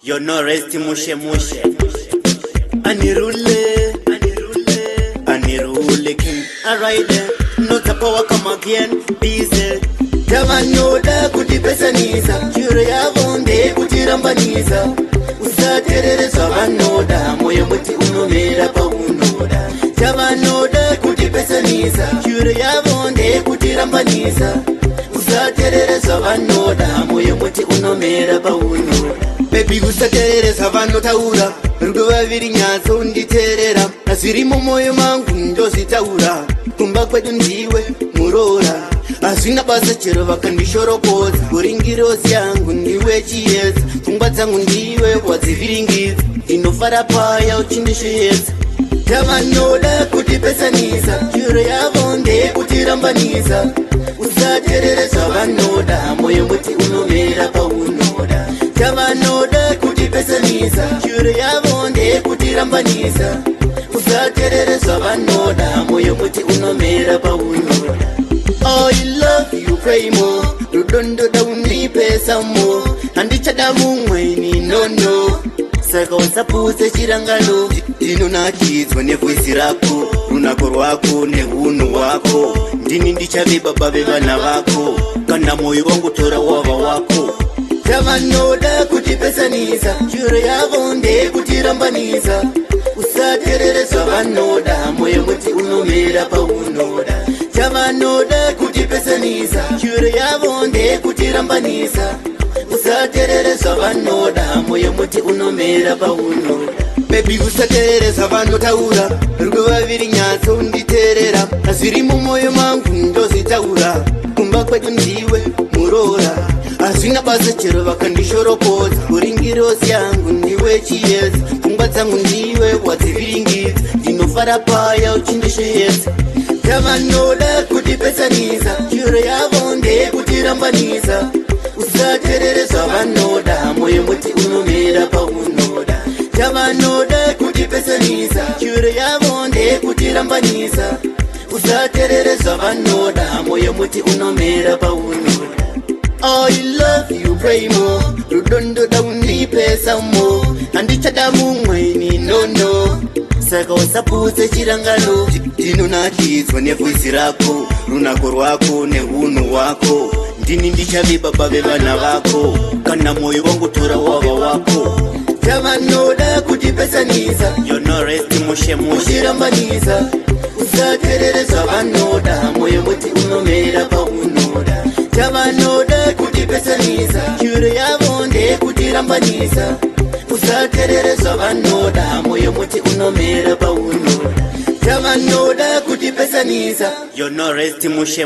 You're no rest mushe mushe. Anirule king. Alright no tapawa come again. Diesel. Jamanoda kutipesaniza. Chure ya vonde kutirambaniza. Usaterereza vanoda. Moyo muti unomera pa unoda. Jamanoda kutipesaniza. Chure ya vonde kutirambaniza. Usaterereza vanoda. Moyo muti unomera pa unoda. Baby usaterereza vanotaura. Rudo vaviri nyazo unditerera. Asiri moyo mangu ndozitaura. Kumba kwedu ndiwe murora. Asina basa chero vakandishorokodza. Kuringirozi yangu ndiwe chiyedza. Pfungwa dzangu ndiwe wadziviringidza. Ndinofara paya uchindishiyedza. Tavanoda kutipesanisa. Chure yavo ndeyekutirambaniza. Usaterereza vanoda. Moyo muti unomera paunoda. Tavanoda kutipesanisa. Chure yavo ndeyekutirambaniza. Usaterereza vanoda. Moyo muti unomera paunoda. Oh, you love you pray more. Rudondo da unipe some more. Andichada mumweni no. Saka wasapuze chirangano. Dino na chizwa nevoisi rako. Runako rwako nehunu wako. Ndini ndichave baba vevana vako. Kana moyo wangu tora wava wako. Tavanoda kutipesanisa. Chure yavo ndeyekutirambaniza. Usaterereza vanoda. Moyo muti unomera paunoda. Tavanoda kutipesanisa. Chure yavo ndeyekutirambaniza. Usaterereza vanoda. Moyo muti unomera paunoda. Baby usaterereza vanotaura. Rudo vaviri nyazo unditerera. Asiri moyo mangu ndozitaura. Kumba kwedu ndiwe murora. Asina basa chero vakandishorokodza. Kuringirozi yangu ndiwe chiyedza. Pfungwa dzangu ndiwe wadziviringidza. Ndinofara paya uchindishiyedza. Tavanoda kutipesanisa. Chure yavo ndeyekutirambaniza. Usaterereza vanoda. Moyo muti unomera paunoda. Tavanoda kutipesanisa. Chure yavo ndeyekutirambaniza. Usaterereza vanoda. Moyo muti unomera paunoda. Oh, you love you pray more. Rudondo da unipe some more. Andichada mumweni no. Saka wasapuze chirangano. Dino na chizwa nevoisi rako. Runako rwako nehunu wako. Ndini ndichave baba vevana vako. Kana moyo wangu tora wava wako. Tavanoda kutipesanisa. You're no rest mushe kutirambaniza. Usaterereza vanoda. Moyo muti unomera paunoda. Tavanoda kutipesanisa. Chure yavo ndeyekutirambaniza. Usaterereza vanoda. Moyo muti unomera paunoda. Tavanoda kutipesanisa. You're no rest mushe.